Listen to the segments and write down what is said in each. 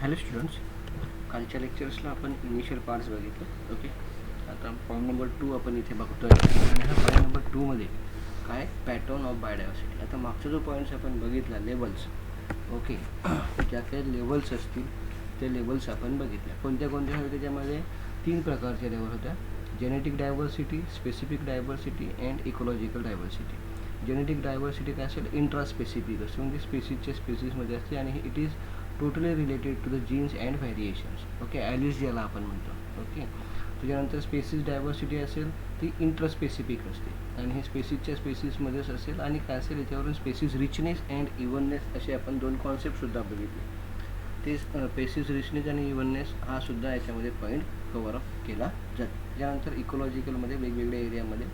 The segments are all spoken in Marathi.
हॅलो स्टुडंट्स, कालच्या लेक्चर्सला आपण इनिशियल पार्ट्स बघितलं. ओके, आता पॉईंट नंबर 2 आपण इथे बघतोय आणि हा पॉईंट नंबर 2 मध्ये काय पॅटर्न ऑफ बायोडायव्हर्सिटी. आता मागचा जो पॉईंट्स आपण बघितला लेवल्स, ओके, ज्या काही लेवल्स असतील ते लेवल्स आपण बघितल्या. कोणत्या कोणत्या होत्या त्याच्यामध्ये 3 प्रकारच्या लेवल होत्या: genetic diversity, specific diversity and ecological diversity. Genetic diversity काय असेल, इंट्रास्पेसिफिक असते, म्हणजे स्पेसिसच्या स्पेसिसमध्ये असते आणि it is totally related to the genes and variations. Okay, alleles ज्याला आपण म्हणतो. ओके, त्याच्यानंतर स्पेसिस डायव्हर्सिटी असेल ती इंट्रास्पेसिफिक असते आणि हे स्पेसिसच्या स्पेसिसमध्येच असेल. आणि काय असेल याच्यावरून स्पेसिस रिचनेस अँड इव्हननेस असे आपण 2 कॉन्सेप्टसुद्धा बघितले. ते स्पेसिस रिचनेस आणि इव्हननेस हा सुद्धा याच्यामध्ये पॉईंट कव्हर अप केला जातो. त्यानंतर इकोलॉजिकलमध्ये वेगवेगळ्या एरियामध्ये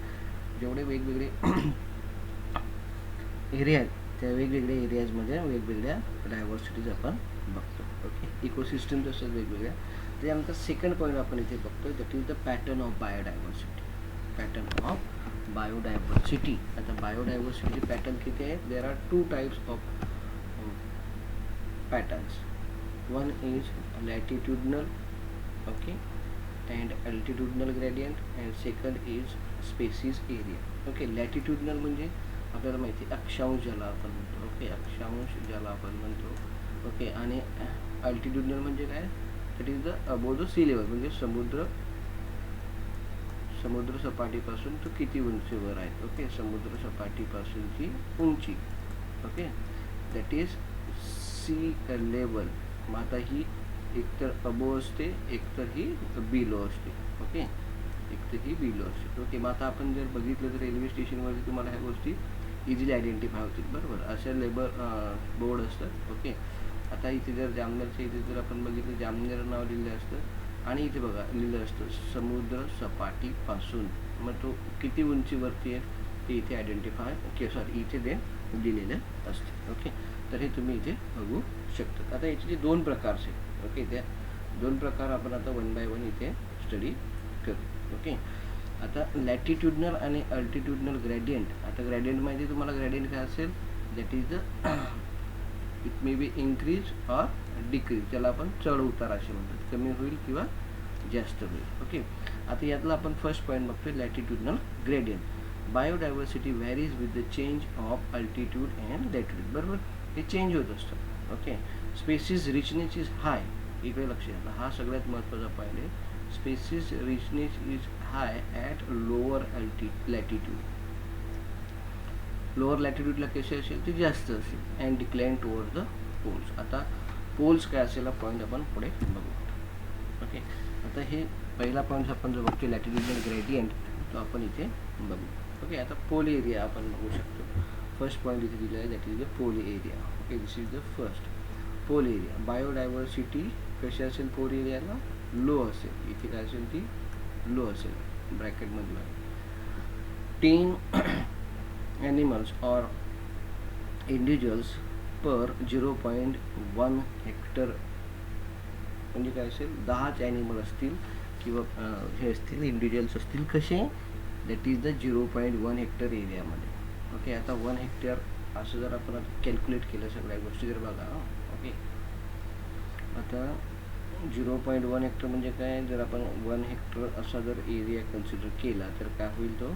जेवढे वेगवेगळे एरिया आहेत त्या वेगवेगळ्या एरियाजमध्ये वेगवेगळ्या डायव्हर्सिटीज आपण बघतो. ओके, इकोसिस्टम्स असतात वेगवेगळ्या. त्यानंतर सेकंड पॉईंट आपण इथे बघतो, that is the pattern of biodiversity. Pattern of biodiversity. आता बायोडायव्हर्सिटीचे पॅटर्न किती आहेत? There are 2 types of patterns. One is latitudinal, okay, and altitudinal gradient, and second is species area. Okay, latitudinal म्हणजे आपल्याला माहिती आहे अक्षांश ज्याला आपण म्हणतो. ओके, अक्षांश ज्याला आपण म्हणतो. ओके, आणि अल्टिट्युडनल म्हणजे काय? That is the above the sea level, म्हणजे समुद्र सपाटीपासून तो किती उंचीवर आहे. ओके, समुद्र सपाटीपासूनची उंची. Okay, that is sea level. मग आता ही एकतर अबोव असते, एकतर ही बिलो असते. ओके, एकतर ही बिलो असते. ओके, मग आता आपण जर बघितलं तर रेल्वे स्टेशनवरती तुम्हाला ह्या गोष्टी इझिली आयडेंटिफाय होतील. बरोबर, असे लेबर बोर्ड असतात. ओके, आता इथे जर जामनेरच्या इथे जर आपण बघितलं, जामनेर नाव लिहिलं असतं आणि इथे बघा लिहिलं असतं समुद्र सपाटीपासून. मग तो किती उंचीवरती आहे ते इथे आयडेंटिफाय इथे ते लिहिलेलं असते. ओके, तर हे तुम्ही इथे बघू शकता. आता याचे जे 2 प्रकार आहेत, ओके, त्या 2 प्रकार आपण आता 1 बाय 1 इथे स्टडी करू. ओके, आता लॅटिट्युडनल आणि अल्टिट्युडनल ग्रेडियंट. आता ग्रेडियंट माहिती तुम्हाला, ग्रेडियंट काय असेल? That is the it may be increase or decrease. त्याला आपण चढ उतार असे म्हणतात, कमी होईल किंवा जास्त होईल. ओके, आता यातला आपण फर्स्ट पॉईंट बघतोय, latitudinal gradient. Biodiversity varies with the change of altitude and latitude. बरोबर, हे चेंज होत असतं. Okay, species richness is high. इकडे लक्ष द्या, हा सगळ्यात महत्त्वाचा पॉईंट आहे. Species richness is high at lower latitude. Lower लॅटिट्यूडला कसे असेल ते जास्त असेल and decline toward the poles. आता पोल्स काय असेल हा पॉईंट आपण पुढे बघू. ओके, आता हे पहिला पॉईंट आपण जो बघतो लॅटिट्युडनल ग्रेडियंट, तो आपण इथे बघू. ओके, आता पोल एरिया आपण बघू शकतो. फर्स्ट पॉईंट इथे दिला आहे, that is the pole area. Okay, this is the first pole area. Biodiversity कशी असेल पोल एरियाला? लो असेल. इथे काय असेल? ती लो असेल ब्रॅकेटमधला. 10 animals or individuals per 0.1 hectare. म्हणजे काय असेल? 10च ॲनिमल असतील किंवा हे असतील, इंडिव्हिज्युअल्स असतील. कसे? दॅट इज द 0.1 हेक्टर एरियामध्ये. ओके, आता 1 हेक्टर असं जर आपण कॅल्क्युलेट केलं सगळ्या गोष्टी जर बघा. ओके, आता 0.1 हेक्टर म्हणजे काय? जर आपण 1 हेक्टर असा जर एरिया कन्सिडर केला तर काय होईल? तो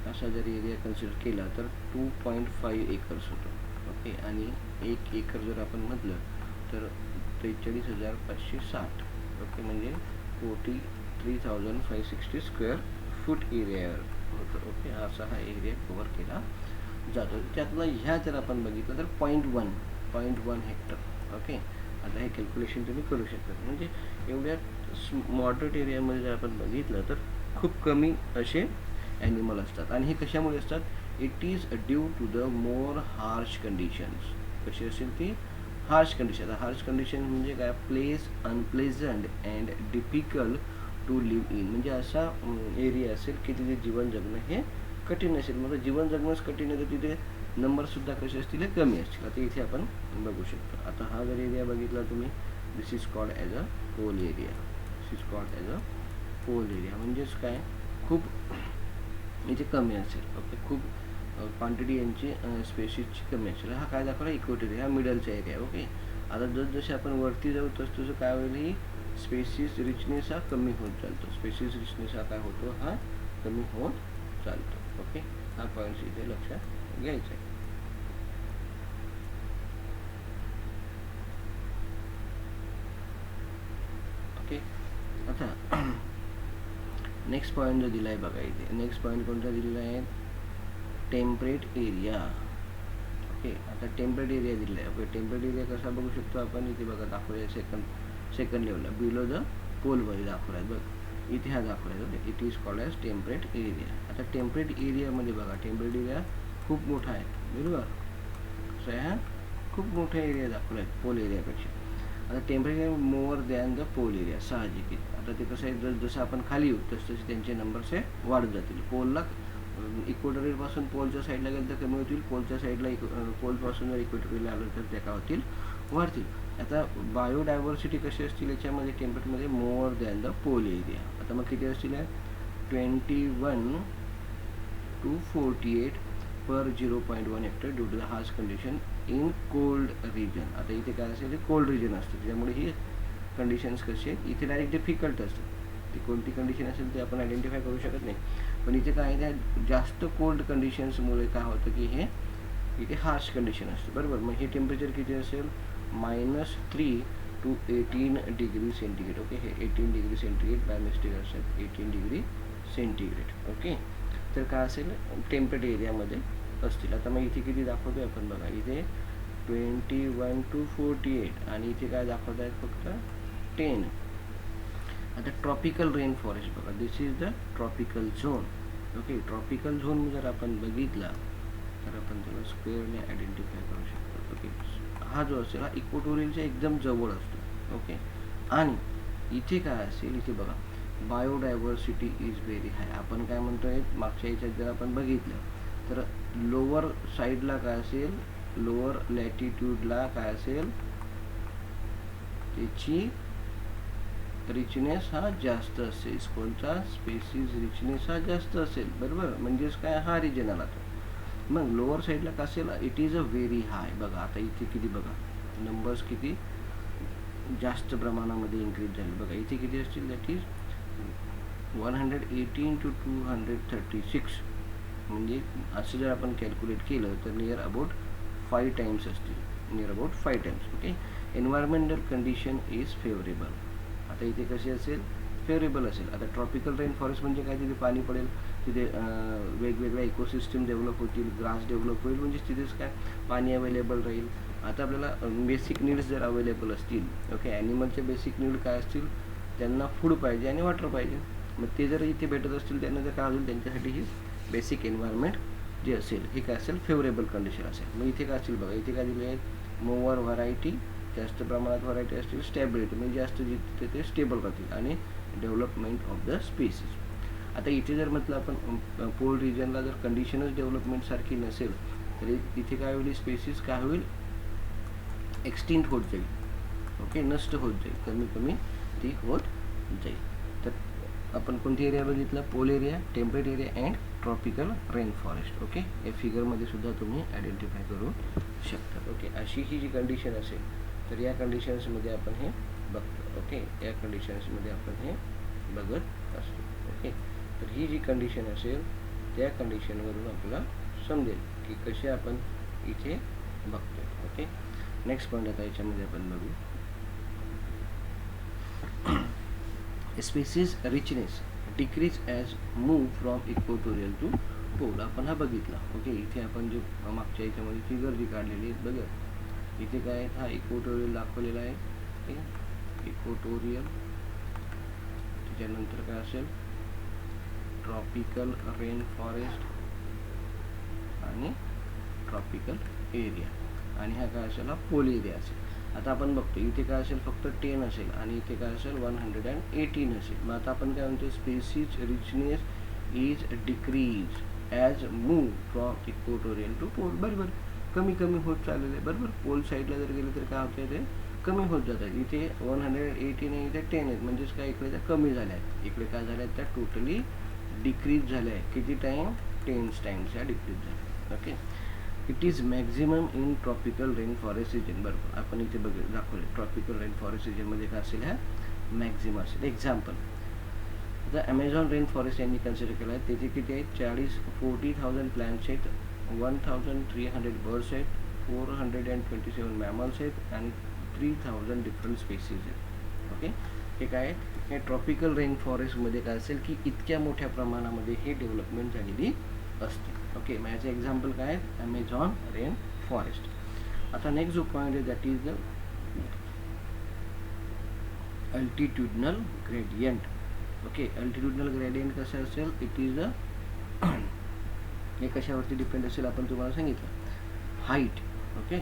असा जर एरिया कन्सिडर केला तर 2.5 एकर्स होतो. ओके, आणि 1 एकर जर आपण म्हटलं तर 43,560. ओके, म्हणजे 43,560 स्क्वेअर फूट एरिया होतं. ओके, असा हा एरिया कव्हर केला जातो. त्यातला ह्या जर आपण बघितलं तर 0.1 हेक्टर. ओके, आता हे कॅल्क्युलेशन तुम्ही करू शकता. म्हणजे एवढ्या मॉडरेट एरियामध्ये जर आपण बघितलं तर खूप कमी असे ॲनिमल असतात. आणि हे कशामुळे असतात? It is due to the more harsh conditions. कशी असेल ती? Harsh condition. हार्श कंडिशन म्हणजे काय? Place unpleasant and difficult to live in. म्हणजे असा एरिया असेल की तिथे जीवन जगणं हे कठीण असेल. मग जीवन जगणंच कठीण आहे तर तिथे नंबरसुद्धा कसे असतील? कमी असतील. आता इथे आपण बघू शकतो. आता हा जर एरिया बघितला तुम्ही, this is called as a pole area. This is called as a pole area. म्हणजेच काय? खूप इथे कमी असेल. ओके, खूप क्वांटिटी यांची स्पेसिसची कमी असेल. हा काय दाखवला? इक्वेटर. हा मिडलचा एरिया. ओके, आता जसजसे आपण वरती जाऊ तसं काय होईल, ही स्पेसिस रिचनेस हा कमी होत चालतो. स्पेसिस रिचनेस हा काय होतो, हा कमी होत चालतो. ओके, हा पॉईंट इथे लक्षात घ्यायचा आहे. ओके, आता नेक्स्ट पॉईंट जो दिला आहे बघा इथे, नेक्स्ट पॉईंट कोणता दिलेला आहे, टेम्परेट एरिया. ओके, आता टेम्परेट एरिया दिलेला आहे. ओके, टेम्परेट एरिया कसा बघू शकतो आपण, इथे बघा दाखवले सेकंड लेवलला बिलो द पोलमध्ये दाखवला आहे बघ, इथे हा दाखवला आहे. Okay, it is called as temperate area. आता टेम्परेट एरियामध्ये बघा, टेम्परेट एरिया खूप मोठा आहे, बरोबर. सो हा खूप मोठा एरिया दाखवला आहे पोल एरियापेक्षा. आता temperature more than the pole area, साहजिक आहे. आता ते कसं आहे, जसं आपण खाली येऊ तसे त्यांचे नंबर्स हे वाढत जातील. पोलला इक्वेटोरियलपासून पोलच्या साईडला गेलं तर कमी होतील, पोलच्या साईडला पोलपासून जर इक्वेटोरियल आलं तर त्या काय होतील, वाढतील. आता बायोडायव्हर्सिटी कशी असतील याच्यामध्ये, टेम्परेटमध्ये more than the pole area. आता मग किती असतील, 21 to 48 per 0.1 hectare due to the harsh condition in cold region. आता इथे काय असेल, कोल्ड रिजन असतं, त्यामुळे ही कंडिशन्स कशी आहेत, इथे डायरेक्ट डिफिकल्ट असतात. ती कोणती कंडिशन असेल ते आपण आयडेंटिफाय करू शकत नाही, पण इथे काय आहे, जास्त कोल्ड कंडिशन्समुळे काय होतं की हे इथे हार्श कंडिशन असते, बरोबर. मग हे टेम्परेचर किती असेल, -3 to 18 डिग्री सेंटीग्रेड. ओके, हे 18 डिग्री सेंटीग्रेड बाय मिस्टेक असतात, 18 डिग्री सेंटीग्रेड. ओके, तर काय असेल, टेम्परेट एरियामध्ये असतील. आता मग इथे किती दाखवतोय आपण बघा, इथे 21 to 48 आणि इथे काय दाखवत आहेत, फक्त 10. आता ट्रॉपिकल रेन फॉरेस्ट बघा, this is the tropical zone. Okay, tropical zone जर आपण बघितला तर आपण त्याला स्क्वेअरने आयडेंटिफाय करू शकतो. ओके, हा जो असेल हा इक्वेटोरियलच्या एकदम जवळ असतो. ओके, आणि इथे काय असेल, इथे बघा बायोडायव्हर्सिटी इज व्हेरी हाय. आपण काय म्हणतोय, मागच्या याच्यात जर आपण बघितलं तर लोअर साईडला काय असेल, लोअर लॅटिट्यूडला काय असेल, त्याची रिचनेस हा जास्त असेल. कोणता स्पेसिस रिचनेस हा जास्त असेल, बरोबर. म्हणजेच काय, हा रिजन आला तो. मग लोअर साईडला काय असेल, it is a very high. बघा आता इथे किती बघा, नंबर्स किती जास्त प्रमाणामध्ये इन्क्रीज झाले. बघा इथे किती असतील, दॅट इज 118 to 236. म्हणजे असं जर आपण कॅल्क्युलेट केलं तर नियर अबाउट 5 टाइम्स असतील, near about 5 times. Okay, environmental condition is favourable. आता इथे कशी असेल, फेवरेबल असेल. आता ट्रॉपिकल रेन फॉरेस्ट म्हणजे काय, तिथे पाणी पडेल, तिथे वेगवेगळ्या इकोसिस्टम डेव्हलप होतील, ग्रास डेव्हलप होईल, म्हणजे तिथेच काय पाणी अवेलेबल राहील. आता आपल्याला बेसिक नीड्स जर अवेलेबल असतील, ओके, ॲनिमलचे बेसिक नीड काय असतील, त्यांना फूड पाहिजे आणि वॉटर पाहिजे. मग ते जर इथे भेटत असतील त्यांना, तर काय होईल, त्यांच्यासाठी ही बेसिक एन्व्हायरमेंट जे असेल हे काय असेल, फेवरेबल कंडिशन असेल. मग इथे काय असेल बघा, इथे काय दिले आहेत, मोवर व्हरायटी, जास्त प्रमाणात व्हरायटी असतील, स्टॅबिलिटी म्हणजे जास्त जिथे ते स्टेबल राहतील, आणि डेव्हलपमेंट ऑफ द स्पेसिस. आता इथे जर म्हटलं आपण पोल रिजनला जर कंडिशनच डेव्हलपमेंट सारखी नसेल तर इथे काय होईल, स्पेसिस काय होईल, एक्सटिंक्ट होत जाईल. ओके, नष्ट होत जाईल, कमी कमी ती होत जाईल. तर आपण कोणती एरिया बघितला, pole area, temperate area and tropical rain forest. Okay, या फिगरमध्ये सुद्धा तुम्ही आयडेंटिफाय करू शकता. ओके, अशी ही जी कंडिशन असेल तर या कंडिशन्समध्ये आपण हे बघतो. ओके, या कंडिशन्समध्ये आपण हे बघत असतो. ओके, तर ही जी कंडिशन असेल त्या कंडिशनवरून आपल्याला समजेल की कसे आपण इथे बघतो. ओके, नेक्स्ट पॉईंट आता याच्यामध्ये आपण बघू, species richness decrease as move from equatorial to pole. आपण हा बघितला. ओके, इथे आपण जे मागच्या याच्यामध्ये फिगर जी काढलेली आहे बघा, इथे काय हा इक्वेटोरियल दाखवलेला आहे. ठीक आहे, इक्वेटोरियल, त्याच्यानंतर काय असेल, ट्रॉपिकल रेन फॉरेस्ट आणि ट्रॉपिकल एरिया, आणि हा काय असेल, हा पोल एरिया असेल. आता आपण बघतो इथे काय असेल, फक्त 10 असेल आणि इथे काय असेल 118 असेल. मग आता आपण काय म्हणतो, species richness is decrease as move from equatorial to pole. बरोबर, कमी कमी होत चाललेलं आहे, बरोबर. पोल साईडला जर गेलं तर काय होतं, ते कमी होत जातात. इथे 118 आहे, इथे 10 आहेत, म्हणजेच काय इकडे त्या कमी झाल्या आहेत, इकडे काय झाल्या आहेत, त्या टोटली डिक्रीज झाल्या आहे. किती टाईम, 10 टाइम्स या डिक्रीज झाल्या. Okay, it is maximum in tropical rain forest region. बरोबर, आपण इथे दाखवले ट्रॉपिकल रेन फॉरेस्ट रिजनमध्ये काय असेल, ह्या मॅक्झिमम असेल. एक्झाम्पल, आता ॲमेझॉन रेन फॉरेस्ट यांनी कन्सिडर केलं आहे, तेथे किती आहेत, 40,000 प्लॅन्ट्स आहेत, 1,300 बर्ड्स आहेत, 427 मॅमल्स आहेत आणि 3,000 डिफरंट स्पेसीज आहेत. ओके, हे काय आहे, हे ट्रॉपिकल रेन फॉरेस्टमध्ये काय असेल की इतक्या मोठ्या प्रमाणामध्ये हे डेव्हलपमेंट झालेली असते. ओके, माझ्याचं एक्झाम्पल काय आहे, ॲमेझॉन रेन फॉरेस्ट. आता नेक्स्ट जो पॉईंट आहे that is the altitudinal gradient. Okay, altitudinal gradient कसं असेल, इट इज अ हे कशावरती डिपेंड असेल आपण तुम्हाला सांगितलं, height. Okay,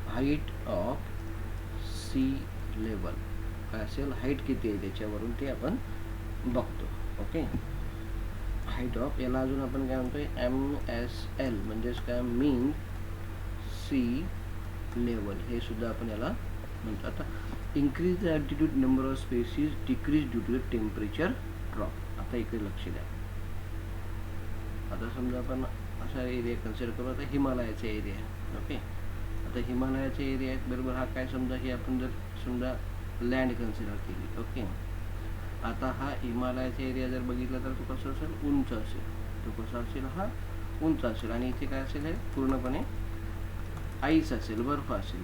height of sea level काय असेल, हाईट किती आहे त्याच्यावरून ते आपण बघतो. ओके, हाईट ऑफ, याला अजून आपण काय म्हणतोय, MSL म्हणजेच काय, मीन सी लेवल, हे सुद्धा आपण याला म्हणतो. आता increase the altitude, number of species decrease due to the temperature drop. आता इकडे लक्ष द्या. आता समजा आपण असा एरिया कन्सिडर करू, आता हिमालयाचा एरिया. ओके, आता हिमालयाचा एरिया आहे, बरोबर, हा काय समजा, हे आपण जर समजा लँड कन्सिडर केली. ओके, आता हा हिमालयाचा एरिया जर बघितला तर तो कसा असेल, उंच असेल. तो कसा असेल, हा उंच असेल आणि इथे काय असेल, हे पूर्णपणे आईस असेल, बर्फ असेल.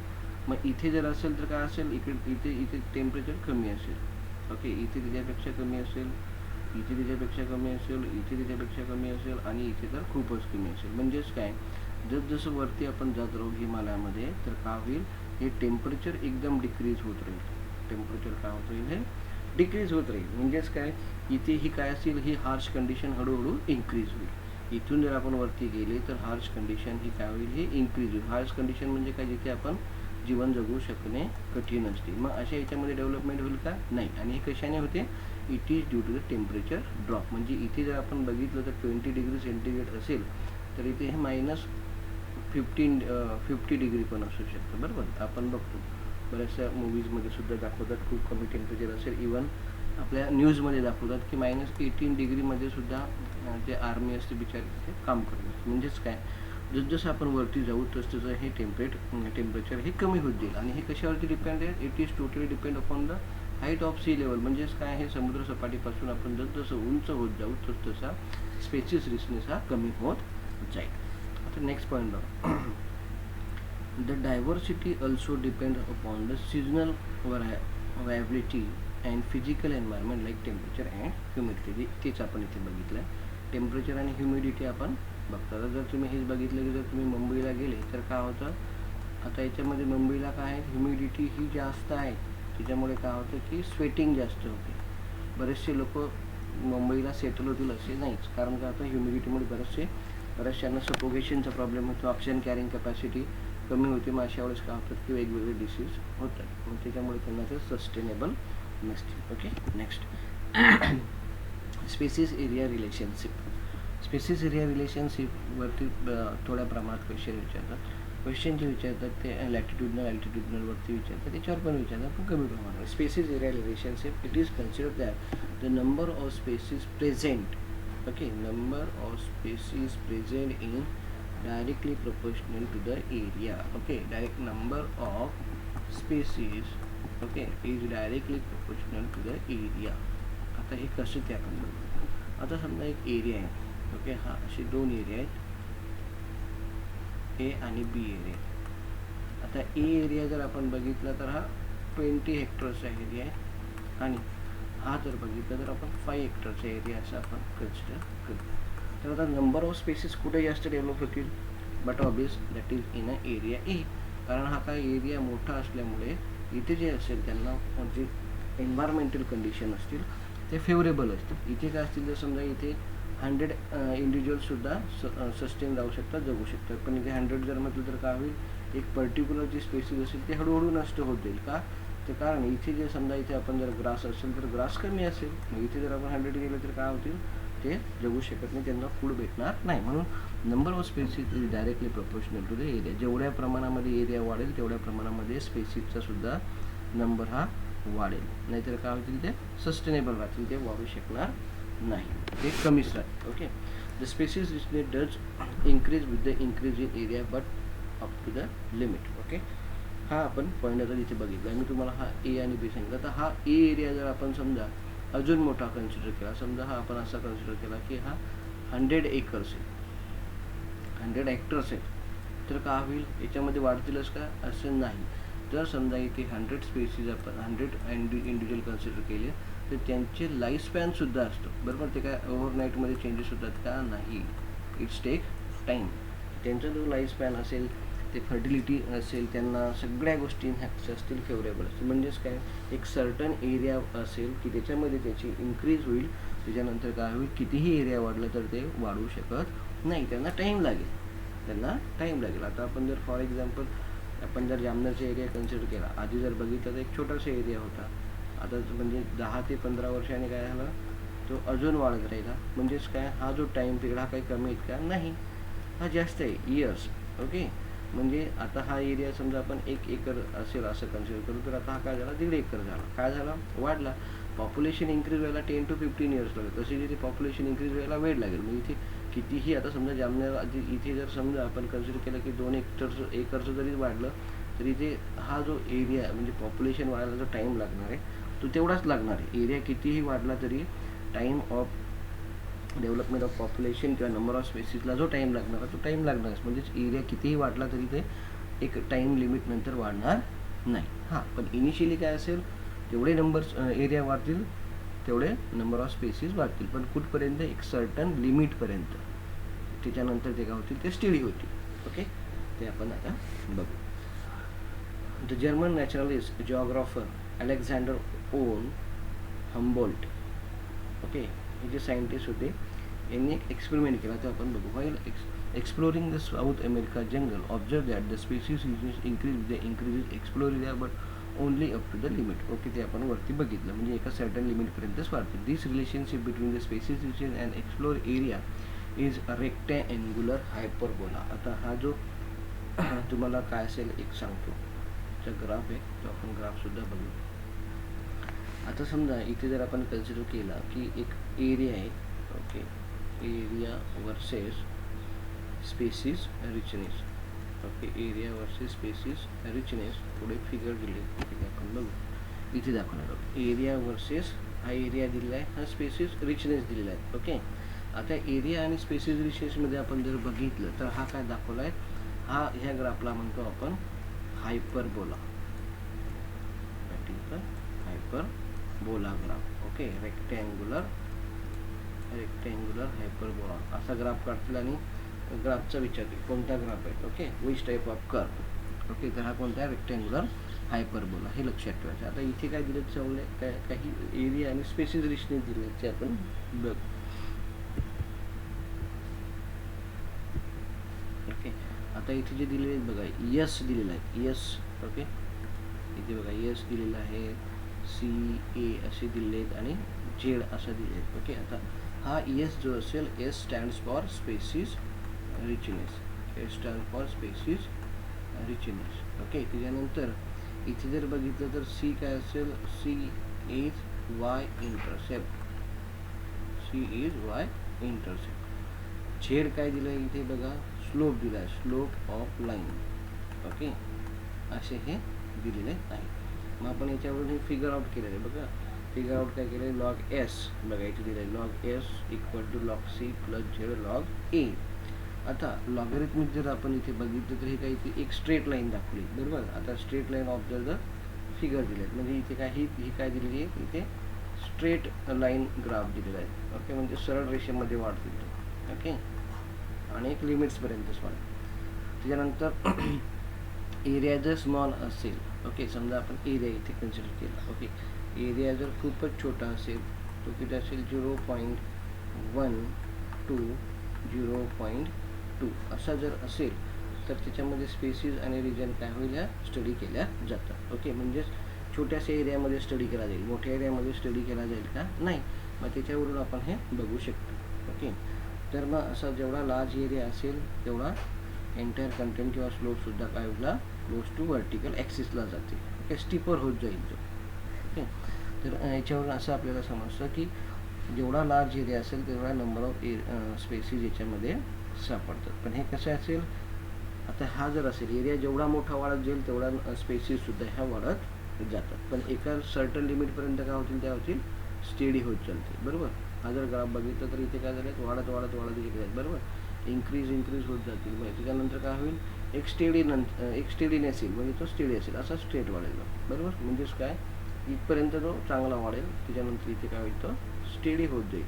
मग इथे जर असेल तर काय असेल, इथे टेम्परेचर कमी असेल. ओके, इथे त्याच्यापेक्षा कमी असेल, इथे त्याच्यापेक्षा कमी असेल, इथे त्याच्यापेक्षा कमी असेल आणि इथे तर खूपच कमी असेल. म्हणजेच काय, जसं वरती आपण जात राहू हिमालयामध्ये तर काय होईल, हे टेम्परेचर एकदम डिक्रीज होत राहील. टेम्परेचर काय होत राहील, हे डिक्रीज होत राहील. म्हणजेच काय, इथे ही काय असेल, ही हार्श कंडिशन हळूहळू इन्क्रीज होईल. इथून जर आपण वरती गेले तर हार्श कंडिशन ही काय होईल, ही इन्क्रीज होईल. हार्श कंडिशन म्हणजे काय, जिथे आपण जीवन जगू शकणे कठीण असते. मग अशा याच्यामध्ये डेव्हलपमेंट होईल का, नाही. आणि हे कशाने होते, it is due to the temperature drop. म्हणजे इथे जर आपण बघितलं तर 20 डिग्री सेंटीग्रेड असेल तर इथे हे -50 डिग्री पण असू शकतं. बरोबर, आपण बघतो बऱ्याचशा मूवीजमध्ये सुद्धा दाखवतात खूप कमी टेम्परेचर असेल. इवन आपल्या न्यूजमध्ये दाखवतात की -18 डिग्रीमध्ये सुद्धा जे आर्मी असते बिचारी तिथे काम करतात. म्हणजेच काय, जसं आपण वरती जाऊ तसं हे टेम्परेचर हे कमी होत जाईल. आणि हे कशावरती डिपेंड आहे, it is totally depend upon the height of sea level. म्हणजेच काय, हे समुद्र सपाटीपासून आपण जसं उंच होत जाऊ तसा स्पेसिस रिचनेस हा कमी होत जाईल. आता नेक्स्ट पॉईंट बघा, the diversity also depend upon the seasonal viability and physical environment like temperature and humidity. तेच आपण इथे बघितलं आहे, टेम्परेचर आणि ह्युमिडिटी आपण बघता. जर तुम्ही हेच बघितलं की जर तुम्ही मुंबईला गेले तर काय होतं, आता याच्यामध्ये मुंबईला काय आहे, ह्युमिडिटी ही जास्त आहे. त्याच्यामुळे काय होतं की स्वेटिंग जास्त होते. बरेचसे लोक मुंबईला सेटल होतील असे नाहीच, कारण का आता ह्युमिडिटीमुळे बऱ्याचशांना सफोकेशनचा प्रॉब्लेम होतो, ऑक्सिजन कॅरिंग कॅपॅसिटी कमी होते. मग अशा वेळेस काय होतात की वेगवेगळे डिसीज होतात. मग त्याच्यामुळे त्यांना ते सस्टेनेबल नसते. Okay, next, species area relationship. Species area रिलेशनशिपवरती थोड्या प्रमाणात क्वेश्चन विचारतात. क्वेश्चन जे विचारतात ते अल्टिट्यूडनलवरती विचारतात, त्याच्यावर पण विचारतात पण कमी प्रमाणात. Species area relationship, it is consider that the number of species present, okay, number of species present in directly proportional to the area. Okay, direct number of species, okay, is directly proportional to the area. आता हे कसं ते आपण बघू. आता समजा एक एरिया आहे. ओके, हा असे दोन एरिया आहेत, ए आणि बी एरिया. आता ए एरिया जर आपण बघितला तर हा 20 हेक्टरचा एरिया आहे आणि हा जर बघितला तर आपण 5 हेक्टरचा एरिया असं आपण कन्सिडर करतो. तर आता नंबर ऑफ स्पेसिस कुठे जास्त डेव्हलप होतील, but obvious that is in a area A. कारण हा काय एरिया मोठा असल्यामुळे इथे जे असेल त्यांना म्हणजे एन्व्हायरमेंटल कंडिशन असतील ते फेवरेबल असतील. इथे काय असतील, जर समजा इथे 100 इंडिव्हिज्युअल्ससुद्धा सस्टेन राहू शकतात, जगू शकतात. पण इथे 100 जर म्हटलं तर काय होईल, एक पर्टिक्युलर जी स्पेसिस असेल ते हळूहळू नष्ट होत जाईल. का, तर कारण इथे जे समजा इथे आपण जर ग्रास असेल तर ग्रास कमी असेल. मग इथे जर आपण 100 गेलं तर काय होतील, ते जगू शकत नाही, त्यांना फूड भेटणार नाही. म्हणून number of species is directly proportional to the area. जेवढ्या प्रमाणामध्ये एरिया वाढेल तेवढ्या प्रमाणामध्ये स्पेसिसचा सुद्धा नंबर हा वाढेल. नाहीतर काय होतील, ते सस्टेनेबल राहतील, ते वाढू शकणार नाही, ते कमीच राहतील. Okay, the species richness does increase with the increase in area but up to the limit. Okay, हा आपण पॉईंट आता इथे बघितला. मी तुम्हाला हा ए आणि बी सांगितला. तर हा ए एरिया जर आपण समजा अजून मोठा कन्सिडर केला, समजा हा आपण असा कन्सिडर केला की हा 100 एकर्स आहे, 100 हेक्टर्स आहेत, तर का होईल, याच्यामध्ये वाढतीलच का, असं नाही. जर समजा इथे 100 स्पेसीज आपण 100 इंडिव्हिज्युअल कन्सिडर केले तर त्यांचे लाईफ स्पॅनसुद्धा असतो, बरोबर. ते काय ओव्हरनाईटमध्ये चेंजेस होतात का, नाही. It's take time. त्यांचा जो लाईफ स्पॅन असेल, ते फर्टिलिटी असेल, त्यांना सगळ्या गोष्टी ह्याच्या असतील फेवरेबल असतील. म्हणजेच काय, एक सर्टन एरिया असेल की त्याच्यामध्ये त्याची इन्क्रीज होईल, त्याच्यानंतर काय होईल, कितीही एरिया वाढलं तर ते वाढू शकत नाही, त्यांना टाईम लागेल, त्यांना टाईम लागेल. आता आपण जर फॉर एक्झाम्पल आपण जर जामनरचा एरिया कन्सिडर केला, आधी जर बघितलं तर एक छोटासा एरिया होता, आता म्हणजे 10 ते 15 वर्षांनी काय झालं, तो अजून वाढत राहिला. म्हणजेच काय, हा जो टाईम पिरियड हा काही कमी आहेत का, नाही, हा जास्त आहे, इयर्स. ओके, म्हणजे आता हा एरिया समजा आपण 1 एकर असेल असं कन्सिडर करू, तर आता हा काय झाला, 1.5 एकर झाला. काय झाला, वाढला. पॉप्युलेशन इन्क्रीज व्हायला 10 to 15 इयर्स लागेल. तसे जिथे पॉप्युलेशन इन्क्रीज व्हायला वेळ लागेल. म्हणजे इथे कितीही, आता समजा जामनेर इथे जर समजा आपण कन्सिडर केलं की 2 एकरचं जरी वाढलं तर इथे हा जो एरिया म्हणजे पॉप्युलेशन वाढायला जो टाईम लागणार आहे तो तेवढाच लागणार आहे. एरिया कितीही वाढला तरी time of development of population किंवा नंबर ऑफ स्पेसिसला जो टाईम लागणार आहे तो टाईम लागणारच. म्हणजेच एरिया कितीही वाढला तरी ते एक टाईम लिमिट नंतर वाढणार नाही. हां, पण इनिशियली काय असेल, तेवढे नंबर्स एरिया वाढतील, तेवढे नंबर ऑफ स्पेसिस वाढतील, पण कुठपर्यंत, एक सर्टन लिमिटपर्यंत. त्याच्यानंतर ते काय होतील, ते स्टडी होतील. ओके, ते आपण आता बघू. The German naturalist geographer Alexander von Humboldt, okay, हे जे सायंटिस्ट होते, यांनी एक एक्सपेरिमेंट केला, ते आपण बघू. While exploring the South America jungle observe that the species increase the increase explore area but only up to the limit. Okay, ते आपण वरती बघितलं, म्हणजे एका सर्टन लिमिटपर्यंतच वाढते. This relationship between the species region and explore area is rectangular hyperbola. आता हा जो तुम्हाला काय असेल एक सांगतो, ग्राफ आहे, तो आपण ग्राफसुद्धा बघू. आता समजा इथे जर आपण कन्सिडर केला की एक एरिया आहे, okay, area versus species richness. Okay, area versus species richness, पुढे फिगर दिले, ठीक आहे, आपण बघू. इथे दाखवणार आहोत एरिया वर्सेस, हा एरिया दिलेला आहे, हा स्पेसिस रिचनेस दिलेला आहे. ओके, आता एरिया आणि स्पेसिस रिचनेसमध्ये आपण जर बघितलं तर हा काय दाखवला आहे, हा ह्या ग्राफला म्हणतो आपण hyperbola, hyperbola graph. Okay, rectangular hyperbola असा ग्राफ काढतील आणि ग्राफचा विचार कोणता ग्राफ आहे. Okay, which type of curve. Okay, तर हा कोणता आहे, रेक्टँग्युलर हायपरबोला, हे लक्षात ठेवायचं. आता इथे काय दिले, चांगले काही एरिया आणि स्पेसिस रिचनेस दिले, ते आपण बघ. ओके, आता इथे जे दिलेले आहेत बघा, यस दिलेला आहे, यस. ओके, इथे बघा यस दिलेला आहे, सी ए असे दिले आहेत आणि झेड असं दिले आहेत. ओके, आता हा यस जो असेल, S stands for species richness, S stand for species richness. Okay, त्याच्यानंतर इथे जर बघितलं तर सी काय असेल, C is Y intercept, C is Y intercept. Z काय दिलं आहे इथे बघा, स्लोप दिला आहे, स्लोप ऑफ लाईन. ओके, असे हे दिलेले आहे. मग आपण याच्यावरून हे फिगर आउट केलेलं आहे बघा. फिगर आउट काय केलं आहे, लॉग एस बघा इथे दिलं आहे, log S equal to log C plus Z log A. आता लॉगरिथमिक जर आपण इथे बघितलं तर हे काय, इथे एक स्ट्रेट लाईन दाखवली, बरोबर. आता straight line observe the figure दिले आहेत, म्हणजे इथे काय ही काय दिलेली आहे, इथे स्ट्रेट लाईन ग्राफ दिलेला आहे. ओके, म्हणजे सरळ रेषेमध्ये वाढतील तो. ओके, आणि एक लिमिट्सपर्यंतच वाढ. त्याच्यानंतर एरिया जर स्मॉल असेल, ओके, समजा आपण एरिया इथे कन्सिडर केला. ओके, एरिया जर खूपच छोटा असेल, तो किती असेल, 0.1 to 0.2 असा जर असेल तर त्याच्यामध्ये स्पेसिस आणि रिजन काय होईल, स्टडी केल्या जातात. ओके, म्हणजेच छोट्याशा एरियामध्ये स्टडी केला जाईल, मोठ्या एरियामध्ये स्टडी केला जाईल का, नाही. मग त्याच्यावरून आपण हे बघू शकतो. ओके, तर मग असा जेवढा लार्ज एरिया असेल तेवढा एंटायर कंटेंट किंवा स्लोपसुद्धा काय होईल, क्लोज टू व्हर्टिकल ॲक्सिसला जाते. ओके, स्टिपर होत जाईल तो. ओके, तर याच्यावरून असं आपल्याला समजतं की जेवढा लार्ज एरिया असेल तेवढा नंबर ऑफ स्पेसिस याच्यामध्ये सापडतात. पण हे कसं असेल, आता हा जर असेल एरिया जेवढा मोठा वाढत जाईल तेवढा स्पेसिससुद्धा ह्या वाढत जातात. पण एका सर्टन लिमिटपर्यंत काय होतील, त्या होतील स्टेडी होत चालते. बरोबर. हा जर ग्राफ बघितलं तर इथे काय झालं, वाढत वाढत वाढत गेले आहेत. बरोबर. इंक्रीज होत जातील. मग त्याच्यानंतर काय होईल, एक स्टेडीनेस येईल, म्हणजे तो स्टेडी असेल, असा स्ट्रेट वाढेल. बरोबर. म्हणजेच काय, इथपर्यंत तो चांगला वाढेल, त्याच्यानंतर इथे काय होईल, तो स्टेडी होत जाईल.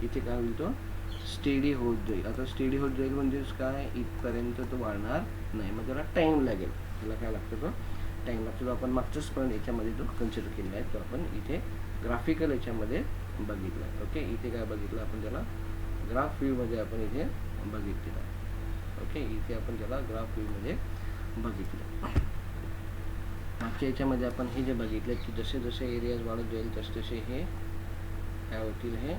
इथे काय होईल, तो स्टेडी होत जाईल. आता स्टेडी होत जाईल म्हणजेच काय, इथपर्यंत तो वाढणार नाही, मग त्याला टाईम लागेल. त्याला काय लागतं, तो टाईम लागतो. तो आपण मागच्याच पण याच्यामध्ये तो कन्सिडर केलेला आहे, तो आपण इथे ग्राफिकल याच्यामध्ये बघितला आहे. ओके. इथे काय बघितलं आपण, त्याला ग्राफ व्ह्यूमध्ये आपण इथे बघितलेलं आहे. ओके. इथे आपण त्याला ग्राफ व्ह्यूमध्ये बघितलं. मागच्या याच्यामध्ये आपण हे जे बघितलं की जसे जसे एरियाज वाढत जाईल तसे तसे हे काय होतील, हे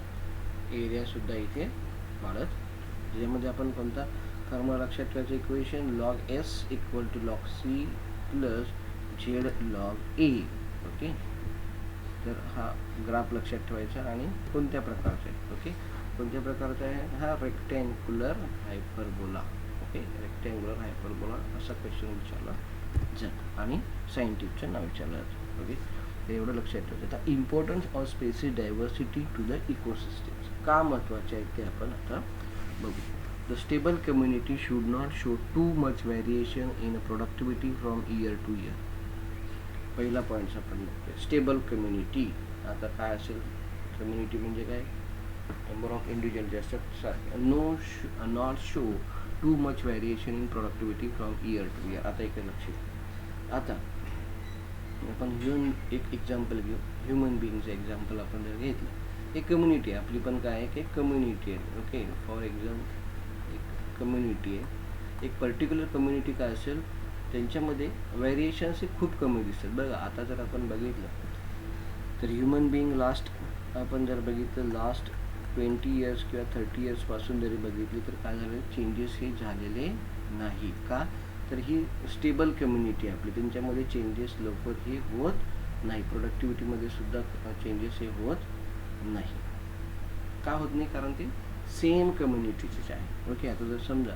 एरियासुद्धा इथे वाढत. ज्यामध्ये आपण कोणता फॉर्म्युला लक्षात ठेवायचं, equation log S equal to log C plus Z log A. Okay. तर हा ग्राफ लक्षात ठेवायचा आणि कोणत्या प्रकारचा आहे. ओके. कोणत्या प्रकारचा आहे, हा rectangular hyperbola. Okay. Rectangular hyperbola असा क्वेश्चन विचारला जातो आणि सायंटिफिकचं नाव विचारलं जातं. ओके. तर एवढं लक्षात ठेवायचं. आता importance of species diversity to the ecosystems का महत्त्वाचे आहेत ते आपण आता बघू. The stable community should not show too much variation in productivity from year to year. पहिला पॉईंट आपण बघतोय, स्टेबल कम्युनिटी. आता काय असेल, कम्युनिटी म्हणजे काय, नंबर ऑफ इंडिव्हिज्युअल जे असतात, not show too much variation in productivity from year to year. आता इकडे लक्षात. आता आपण एक एक्झाम्पल घेऊ, ह्युमन बिईंगचं एक्झाम्पल आपण जर घेतलं, एक कम्युनिटी आहे आपली, पण काय आहे की कम्युनिटी आहे. ओके. फॉर एक्झाम्पल एक कम्युनिटी आहे, एक पर्टिक्युलर कम्युनिटी काय असेल, त्यांच्यामध्ये व्हेरिएशन्स हे खूप कमी दिसतात. बघा आता जर आपण बघितलं तर ह्युमन बिईंग आपण जर बघितलं लास्ट 20 इयर्स किंवा 30 इयर्सपासून जरी बघितली तर काय झालं, चेंजेस हे झालेले नाही. का, तर ही स्टेबल कम्युनिटी आपली, त्यांच्यामध्ये चेंजेस लवकर हे होत नाही. प्रोडक्टिव्हिटीमध्ये सुद्धा चेंजेस हे होत नाही. का होत नाही, कारण ते सेम कम्युनिटीचेच आहे. ओके. आता जर समजा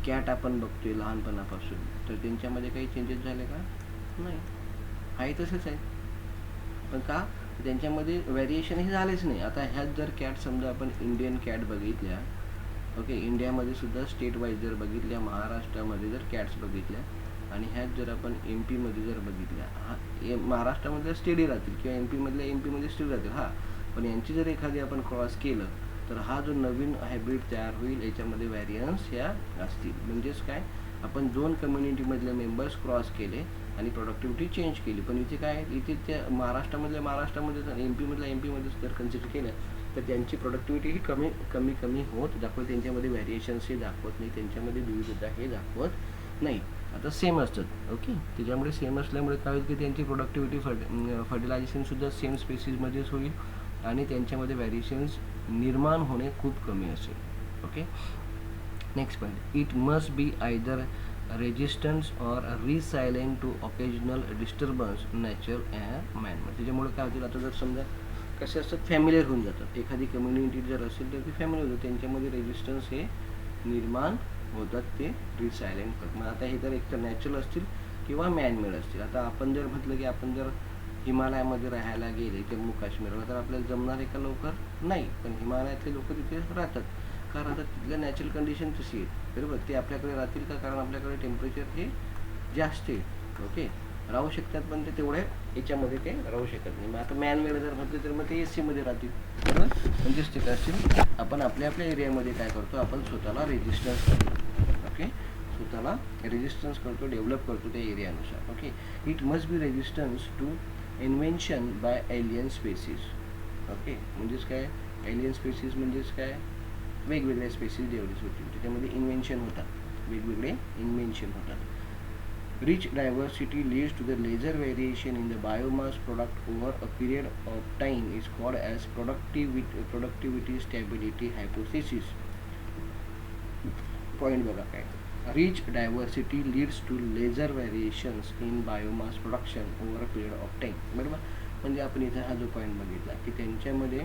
कॅट आपण बघतोय लहानपणापासून, तर त्यांच्यामध्ये काही चेंजेस झाले का, नाही, आहे तसंच आहे. पण का, त्यांच्यामध्ये व्हेरिएशन हे झालेच नाही. आता ह्यात जर कॅट समजा आपण इंडियन कॅट बघितल्या, ओके, इंडियामध्ये सुद्धा स्टेट वाईज जर बघितल्या, महाराष्ट्रामध्ये जर कॅट्स बघितल्या आणि ह्यात जर आपण एम पीमध्ये जर बघितल्या, महाराष्ट्रामधल्या स्टेडी राहतील किंवा एम पीमध्ये स्टेडी राहतील. हा, पण यांची जर एखादी आपण क्रॉस केलं तर हा जो नवीन हायब्रिड तयार होईल याच्यामध्ये व्हॅरियन्स ह्या असतील. म्हणजेच काय, आपण 2 कम्युनिटीमधले मेंबर्स क्रॉस केले आणि प्रोडक्टिव्हिटी चेंज केली. पण इथे काय, इथे त्या महाराष्ट्रामध्ये जर एम पीमध्ये जर कन्सिडर केलं तर त्यांची प्रोडक्टिव्हिटी ही कमी होत दाखवत. त्यांच्यामध्ये व्हॅरिएशन्स हे दाखवत नाही, त्यांच्यामध्ये विविधता हे दाखवत नाही. आता सेम असतात. ओके. त्याच्यामुळे सेम असल्यामुळे काय होईल की त्यांची प्रोडक्टिव्हिटी फर्टिलायझेशनसुद्धा सेम स्पेसिसमध्येच होईल आणि त्यांच्यामध्ये व्हॅरिएशन्स निर्माण होणे खूप कमी असेल. Okay. Next point, it must be either resistance or resilient to occasional disturbance natural and manmade. त्याच्यामुळे काय होतील, आता जर समजा कसे असतात, फॅमिलियर होऊन जातात. एखादी कम्युनिटी जर असेल तर ती फॅमिलियर होते, त्यांच्यामध्ये रेजिस्टन्स हे निर्माण होतात, ते रिसायलेंट करतात. मग आता हे जर एकतर नॅचरल असतील किंवा मॅनमेड असतील. आता आपण जर म्हटलं की आपण जर हिमालयामध्ये राहायला गेले, जम्मू काश्मीरला, तर आपल्याला जमणार आहे का, लवकर नाही. पण हिमालयातले लोक तिथे राहतात, कारण आता तिथल्या नॅचरल कंडिशन तशी आहेत. बरोबर. ते आपल्याकडे राहतील का, कारण आपल्याकडे टेम्परेचर हे जास्त आहे. ओके. राहू शकतात, पण ते तेवढ्या याच्यामध्ये ते राहू शकत नाही. मग आता मॅनमेड जर म्हटलं तर मग ते AC मध्ये राहतील. बरोबर. म्हणजेच ते काय असतील, आपण आपल्या एरियामध्ये काय करतो, आपण स्वतःला रेजिस्टन्स करतो. ओके. स्वतःला रेजिस्टन्स करतो, डेव्हलप करतो त्या एरियानुसार. Okay. It must be resistance to invention by alien species. Okay. म्हणजेच काय, एलियन स्पेसिस म्हणजेच काय, वेगवेगळ्या स्पेसिस डेव्हलप होतील, त्याच्यामध्ये इन्व्हेन्शन होतात, वेगवेगळे इन्व्हेन्शन होतात. Rich diversity leads to the laser variation in the biomass product over a period of time is called as productivity stability hypothesis. Point बघा काय, rich diversity leads to laser variations in biomass production over a period of time. बरोबर. म्हणजे आपण इथे हा जो पॉईंट बघितला की त्यांच्यामध्ये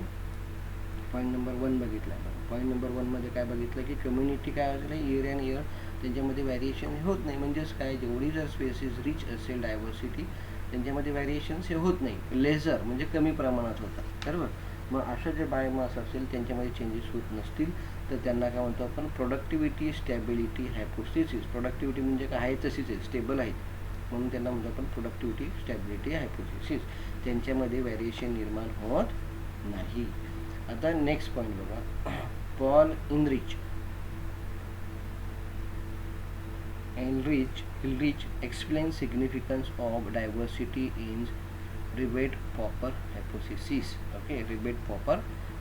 पॉईंट नंबर 1 बघितला आपण. पॉईंट नंबर 1मध्ये काय बघितलं की कम्युनिटी काय असेल इयर अँड इयर त्यांच्यामध्ये व्हॅरिएशन होत नाही. म्हणजेच काय, जेवढी जर स्पेसिस रिच असेल डायव्हर्सिटी त्यांच्यामध्ये व्हॅरिएशन्स हे होत नाही, लेझर म्हणजे कमी प्रमाणात होतात, बरोबर. मग अशा जे बायोमास असेल त्यांच्यामध्ये चेंजेस होत नसतील तर त्यांना काय म्हणतो आपण, प्रोडक्टिव्हिटी स्टॅबिलिटी हायपोथेसिस. प्रोडक्टिव्हिटी म्हणजे काय आहे तशीच आहे, स्टेबल आहेत, म्हणून त्यांना म्हणतो आपण प्रोडक्टिव्हिटी स्टॅबिलिटी हायपोथेसिस. त्यांच्यामध्ये व्हॅरिएशन निर्माण होत नाही. आता नेक्स्ट पॉईंट बघा, Paul Ehrlich explains significance of diversity in Ribet-Popper hypothesis. Okay, Ribet-Popper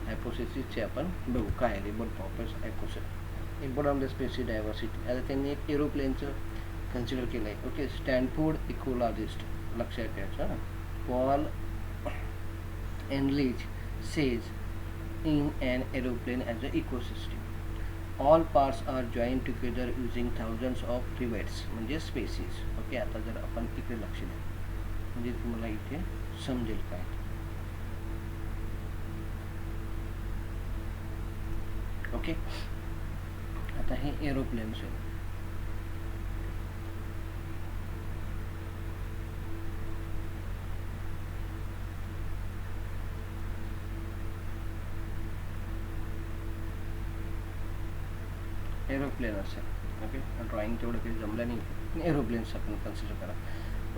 hypothesis चे आपण बघू काय Ribet-Popper hypothesis. Important species diversity. आता त्यांनी एक एरोप्लेनचं कन्सिडर केलं आहे. ओके, स्टॅनफोर्ड इकोलॉजिस्ट लक्षात ठेवायचं. Paul Ehrlich says in an aeroplane as an ecosystem. All parts are joined together using thousands of rivets म्हणजे स्पेसिस. ओके, आता जर आपण इकडे लक्ष द्या म्हणजे तुम्हाला इथे समजेल काय. ओके, आता हे एरोप्लेन्स आहे. एरोप्लेन असेल. ओके, ड्रॉइंग तेवढं काही जमलं नाही, एरोप्लेन्स आपण कन्सिडर करा.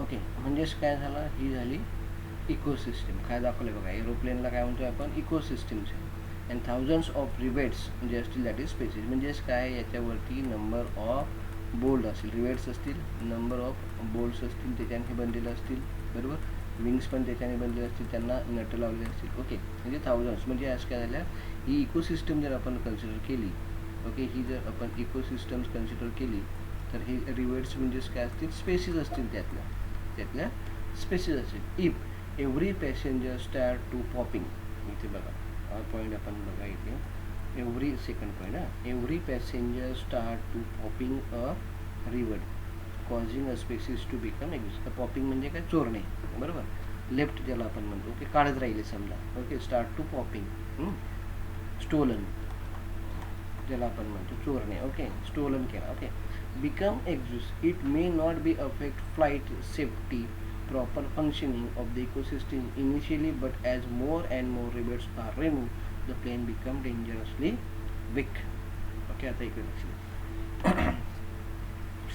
ओके, म्हणजेच काय झालं, ही झाली इकोसिस्टम. काय दाखवलं बघा, एरोप्लेनला काय म्हणतो आपण, इकोसिस्टम्स आहे. अँड थाउजंड्स ऑफ रिवेट्स जे असतील दॅट इज स्पेसिस. म्हणजेच काय, याच्यावरती नंबर ऑफ बोल्ट असतील, रिवेट्स असतील, नंबर ऑफ बोल्ट्स असतील त्याच्याने बनलेले असतील, बरोबर. विंग्स पण त्याच्याने बनलेले असतील, त्यांना नट लावलेले असतील. ओके, म्हणजे थाउजंड्स. म्हणजे आज काय झालं, ही इकोसिस्टम जर आपण कन्सिडर केली, ओके, ही जर आपण इकोसिस्टम्स कन्सिडर केली तर ही रिवेट्स म्हणजेच काय असतील, स्पेसिस असतील, त्यातल्या स्पेसिस असतील. If every passenger start to popping, इथे बघा पॉईंट आपण बघा इथे, every second point, every passenger start to popping a rivet causing a species to become exist. Popping म्हणजे काय, चोरणे, बरोबर. लेफ्ट ज्याला आपण म्हणतो, ओके, काढत राहिले समजा. Okay, start to popping, stolen ज्याला आपण म्हणतो चोरणे. ओके, स्टोलन केला. Okay, become exist. It may not be affect flight safety, proper functioning of the ecosystem initially, but as more and more rivets are remove the plane become dangerously weak. Okay, आता इकडे लक्ष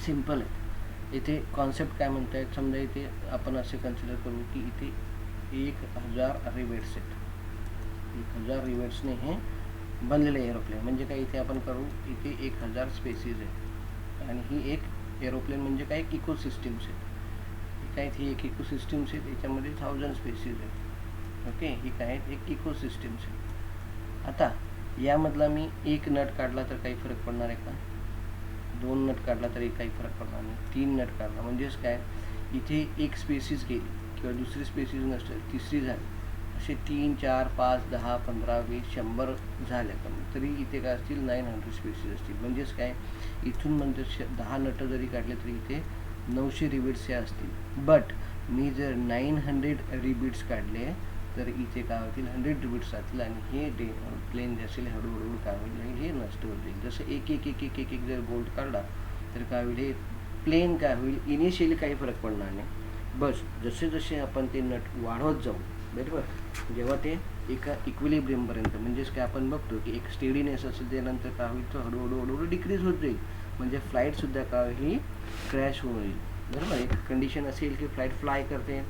सिम्पल आहे. इथे कॉन्सेप्ट काय म्हणतायत, समजा इथे आपण असे कन्सिडर करू की इथे 1000 रिवेट्स आहेत. 1000 रिवेट्सने हे बनलेलं एरोप्लेन. म्हणजे काय, इथे आपण करू, इथे 1000 स्पेसिस आहे आणि ही एक एरोप्लेन म्हणजे काय, एक इकोसिस्टम्स आहे. काय, ही एक इकोसिस्टम्स आहे, त्याच्यामध्ये 1000 स्पेसिस आहे. ओके, ही काय, एक इकोसिस्टम्स आहे. आता यामधला मी एक नट काढला तर काही फरक पडणार आहे का, 2 नट काढला तरी काही फरक पडणार नाही, 3 नट काढला म्हणजेच काय, इथे एक स्पेसिस गेली किंवा दुसरी स्पेसिस नसते, तिसरी झाली, असे 3, 4, 5, 10, 15, 20, 100 झाले. पण तरी इथे काय असतील, 900 स्पेसिस असतील. म्हणजेच काय, इथून म्हणजे 10 नट जरी काढले तरी इथे 900 रिबिट्स हे असतील. बट मी जर 900 रिबिट्स काढले तर इथे काय होतील, 100 रिबिट्स असतील आणि हे प्लेन जे असेल हळूहळू काय होईल, हे नष्ट होत जाईल. जसं एक एक एक एक एक एक जर बोल्ट काढला तर काय होईल, हे प्लेन काय होईल, इनिशियली काही फरक पडणार नाही. बस जसे जसे आपण ते नट वाढवत जाऊ, बरोबर, जेव्हा ते एका इक्विलिब्रियमपर्यंत, म्हणजेच काय आपण बघतो की एक स्टेडीनेस असेल, त्यानंतर काय होईल, तर हळूहळू डिक्रीज होत जाईल. म्हणजे फ्लाईटसुद्धा काय ही क्रॅश होईल, बरोबर. एक कंडिशन असेल की फ्लाईट फ्लाय करते,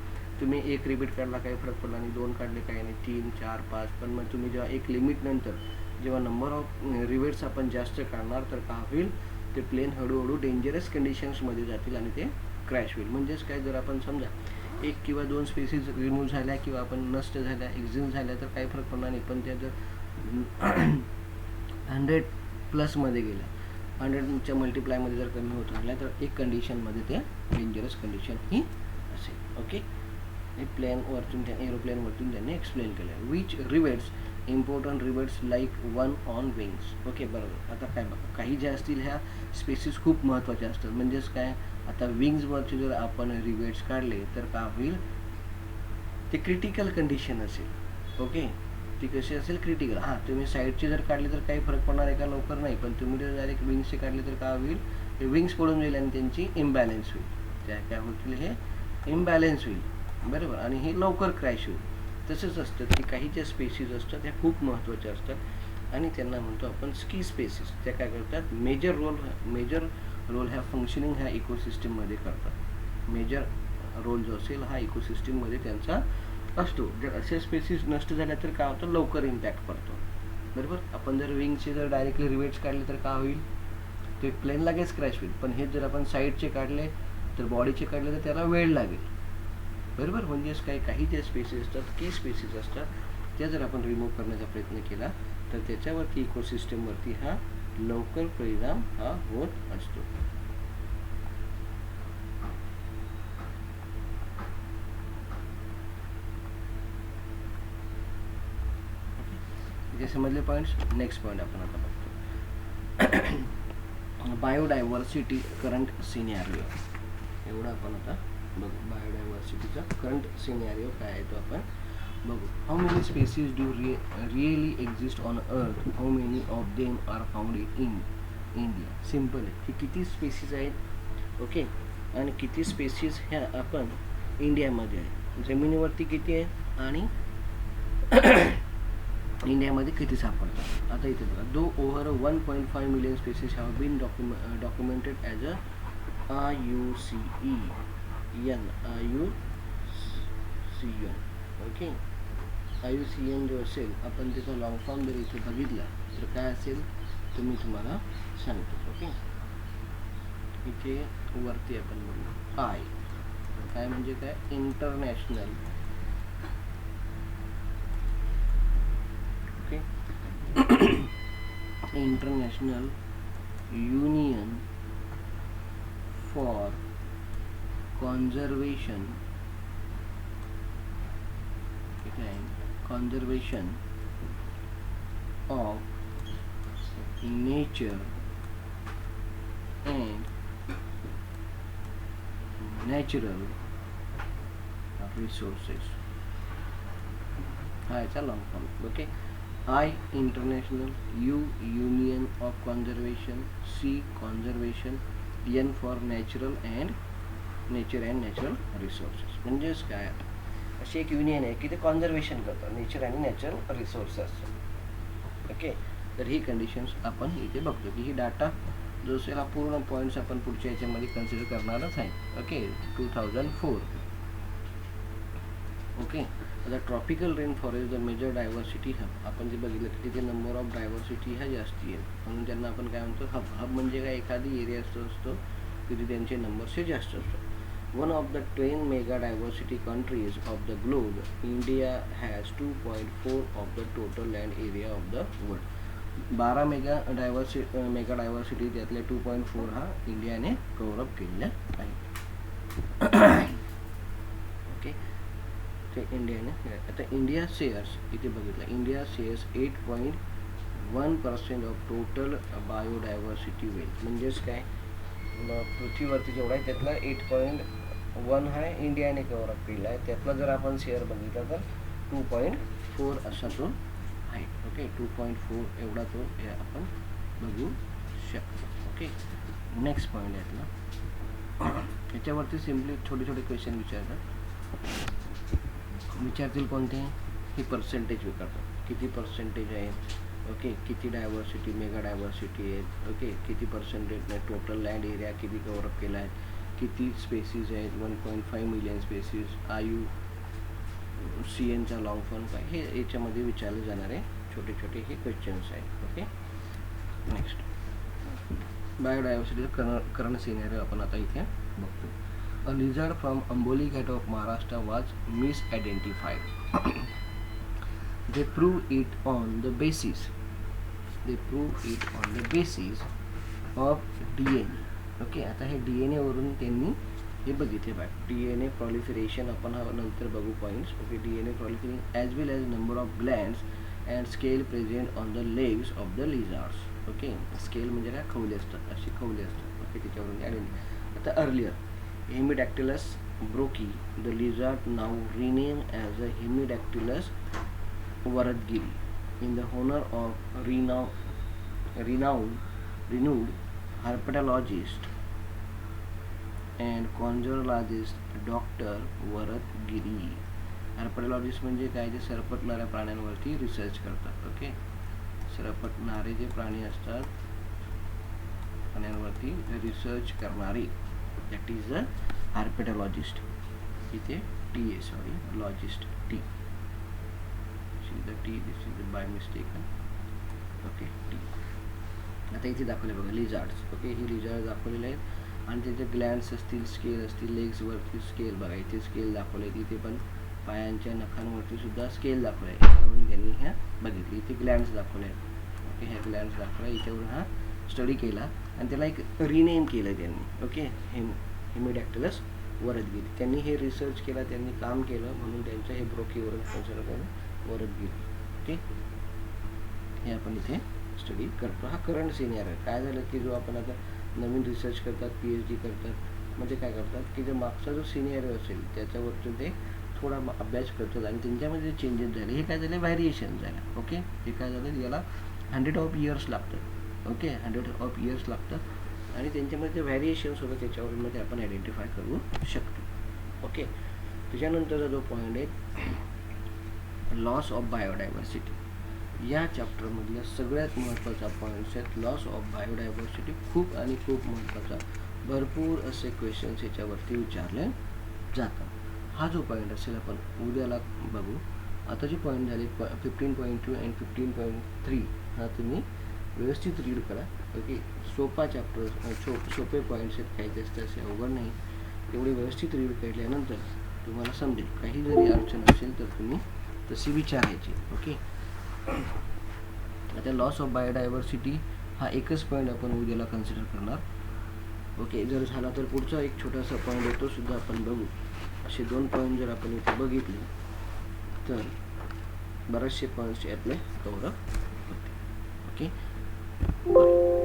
तुम्ही एक रिबीट काढला काही फरक पडला नाही, 2 काढले काही नाही, 3, 4, 5, पण मग तुम्ही जेव्हा एक लिमिट नंतर जेव्हा नंबर ऑफ रिवेट्स आपण जास्त काढणार तर काय होईल, ते प्लेन हळूहळू डेंजरस कंडिशन्समध्ये जातील आणि ते क्रॅश होईल. म्हणजेच काय, जर आपण समजा 1 किंवा 2 स्पेसिस रिमूव्ह झाल्या किंवा आपण नष्ट झाल्या, एक्झिस्ट झाल्या तर काही फरक पडणार नाही. पण त्या जर 100+ गेल्या, 100च्या मल्टिप्लायमध्ये जर कमी होत राहिल्या तर एक कंडिशनमध्ये ते डेंजरस कंडिशन ही असेल. ओके, हे प्लेनवरतून त्या एरोप्लेनवरतून त्यांनी एक्सप्लेन केलं. Which rivets, important rivets like one on wings. Okay, बरोबर. आता काय बघा, काही ज्या असतील ह्या स्पेसिस खूप महत्त्वाच्या असतात. म्हणजेच काय, आता विंग्सवरचे जर आपण रिवेट्स काढले तर काय होईल, ते क्रिटिकल कंडिशन असेल. ओके, ती कशी असेल क्रिटिकल. हां, तुम्ही साईडची जर काढली तर काही फरक पडणार आहे का? लवकर नाही. पण तुम्ही जर डायरेक्ट विंग्सचे काढले तर काय होईल? हे विंग्स पडून जाईल आणि त्यांची इम्बॅलन्स होईल. काय होतील? हे इम्बॅलन्स होईल, बरोबर, आणि हे लवकर क्रॅश होईल. तसंच असतं की काही ज्या स्पेसीज असतात त्या खूप महत्त्वाच्या असतात आणि त्यांना म्हणतो आपण स्की स्पेसीस. त्या काय करतात? मेजर रोल ह्या फंक्शनिंग ह्या इकोसिस्टीममध्ये करतात. मेजर रोल जो असेल हा इकोसिस्टीममध्ये त्यांचा असतो. जर असे स्पेसीस नष्ट झाल्या तर काय होतं? लवकर इम्पॅक्ट पडतो, बरोबर. आपण जर विंगचे जर डायरेक्टली रिवेट्स काढले तर काय होईल? ते प्लेन लगेच क्रॅश होईल. पण हे जर आपण साईडचे काढले तर बॉडीचे काढले तर त्याला वेळ लागेल, बरोबर. म्हणजेच काही ज्या स्पेसीस असतात, की स्पेसीस असतात, त्या जर आपण रिमूव्ह करण्याचा प्रयत्न केला तर त्याच्यावरती इकोसिस्टमवरती हा लवकर परिणाम हा होत असतो. समजले पॉईंट्स. नेक्स्ट पॉईंट आपण आता बघतो. Biodiversity current scenario. एवढं आपण आता बघू. बायोडायव्हर्सिटीचा करंट सिनॅरिओ काय आहे तो आपण बघू. How many species do really exist on earth? How many of them are found in India? Simple आहे की किती स्पेसीज आहेत, ओके, आणि किती स्पेसीज ह्या आपण इंडियामध्ये आहे. जमिनीवरती किती आहे आणि इंडियामध्ये किती सापडतात. आता इथे बघा. Though over 1.5 million species have been documented as a IUCN, okay. IUCN जो असेल आपण त्याचा लॉंग फॉर्म जर इथे बघितला तर काय असेल तर मी तुम्हाला सांगतो, ओके. इथे वरती आपण बघू काय म्हणजे काय? International, okay, international union for conservation of nature and natural resources. हा याचा long form, okay. I international, U union of conservation, C conservation, N for nature and natural resources. म्हणजेच काय? अशी एक युनियन आहे की ते कॉन्झर्वेशन करतं नेचर आणि नॅचरल रिसोर्सेस, ओके. तर ही कंडिशन्स आपण इथे बघतो की ही डाटा जो असेल हा पूर्ण पॉईंट्स आपण पुढच्या याच्यामध्ये कन्सिडर करणारच आहे, ओके. 2004, ओके. आता tropical rain forest the major diversity hub. आपण जे बघितलं की तिथे नंबर ऑफ डायव्हर्सिटी ह्या जास्ती आहे, म्हणून त्यांना आपण काय म्हणतो? हब म्हणजे काय? एखादी एरिया असतो तिथे त्यांचे नंबर्स हे जास्त असतात. One of the 10 mega diversity countries of the globe, India has 2.4 of the total land area of the world. 12 mega diversity त्यातल्या 2.4 हा इंडियाने कव्हर अप केलेला आहे, ओके. ते इंडियाने. आता इंडिया शेअर्स इथे बघितलं. India shares 8.1% of total biodiversity wealth. म्हणजेच काय? पृथ्वीवरती जेवढा आहे त्यातला 8.1 हा इंडियाने कव्हर अप केला आहे. त्यातला जर आपण शेअर बघितला तर 2.4 असा तो आहे, ओके. 2.4 एवढा तो आपण बघू शकतो, ओके. नेक्स्ट पॉईंट यातला याच्यावरती सिम्पली छोटे छोटे क्वेश्चन विचारतील कोणते? हे पर्सेंटेज विचारतात. किती पर्सेंटेज आहे, ओके. किती डायव्हर्सिटी, मेगा डायव्हर्सिटी आहेत, ओके. किती पर्सेंटेज टोटल लँड एरिया किती कव्हर अप केला आहे, किती स्पेसीज आहेत, 1.5 मिलियन स्पेसीज, IUCNचा लॉंग फॉर्म काय, हे याच्यामध्ये विचारले जाणारे छोटे छोटे हे क्वेश्चन्स आहेत, ओके. नेक्स्ट बायोडायव्हर्सिटीचा करंट सिनेरिओ आपण आता इथे बघतो. A lizard from Amboli Ghat of Maharashtra was misidentified. They proved it on the basis of DNA. Okay. आता हे DNA वरून त्यांनी हे बघितले बघ. DNA proliferation आपण हा नंतर बघू points, okay. DNA proliferation as well as number of glands and scale present on the legs of the lizards. Okay. Scale म्हणजे काय? खवले असतात, अशी खवले असतात, ओके. त्याच्यावरून आयडेंटिफाय. आता earlier Hemidactylus brookie, the lizard now renamed as a Hemidactylus Varadgiri in the honor of renowned herpetologist and conjurologist Dr. Varadgiri. herpetologist म्हणजे काय, जे सरपटणाऱ्या प्राण्यांवरती रिसर्च करतात. ओके, सरपटणारे जे प्राणी असतात प्राण्यांवरती रिसर्च करणारे, दॅट इज अ herpetologist. इथे टी आहे, sorry logistics T, T this is by mistake. Okay T. आता इथे दाखवले बघा लिझार्ड्स. ओके, ही लिझार्ड दाखवलेले आहेत आणि त्याचे ग्लँड्स असतील, स्केल असतील, लेग्सवरती स्केल बघा, इथे स्केल दाखवले, तिथे पण पायांच्या नखांवरती सुद्धा स्केल दाखवले. याच्यावरून त्यांनी ह्या बघितली. इथे ग्लँड्स दाखवले आहेत. ओके, ह्या ग्लँड्स दाखवल्या, याच्यावरून हा स्टडी केला आणि त्याला एक रिनेम केलं त्यांनी. ओके, हेमिडॅक्टिलस वरदगिरी. त्यांनी हे रिसर्च केला, त्यांनी काम केलं, म्हणून त्यांच्या हे ब्रोकीवरून कन्सिडर करून वरदगिरी. ओके, हे आपण इथे स्टडी करतो. हा करंट सिनियर आहे. काय झालं की जो आपण आता नवीन रिसर्च करतात, PhD करतात, म्हणजे काय करतात की जो मागचा जो सिनियर असेल त्याच्यावरतून ते थोडा अभ्यास करतात आणि त्यांच्यामध्ये जे चेंजेस झाले, हे काय झाले, व्हॅरिएशन झालं. ओके, हे काय झालं, याला 100 of years लागतात. ओके, 100 of years लागतात आणि त्यांच्यामध्ये जे व्हॅरिएशन्स होतं त्याच्यावरून मध्ये आपण आयडेंटिफाय करू शकतो. ओके, त्याच्यानंतरचा जो पॉईंट आहे लॉस ऑफ बायोडायव्हर्सिटी. या चॅप्टरमधल्या सगळ्यात महत्त्वाचा पॉईंट्स आहेत लॉस ऑफ बायोडायव्हर्सिटी. खूप आणि खूप महत्त्वाचा, भरपूर असे क्वेश्चन्स याच्यावरती विचारले जातात. हा जो पॉईंट असेल आपण उद्याला बघू. आता जे पॉईंट झाले 15.2 आणि 15.3 हा तुम्ही व्यवस्थित रीड करा. ओके, सोपा चॅप्टर, सोपे पॉईंट्स आहेत, काही जास्त असे अवघड नाही. एवढे व्यवस्थित रीड केल्यानंतर तुम्हाला समजेल. काही जरी अडचण असेल तर तुम्ही तशी विचारायची. ओके, आता लॉस ऑफ बायोडायव्हर्सिटी हा एकच पॉईंट आपण उद्याला कन्सिडर करणार. ओके, जर झाला तर पुढचा एक छोटासा पॉईंट आहे, तो सुद्धा आपण बघू. असे 2 पॉईंट जर आपण इथे बघितले तर बरेचसे पॉईंट्स आपले कव्हर अप होते. ओके.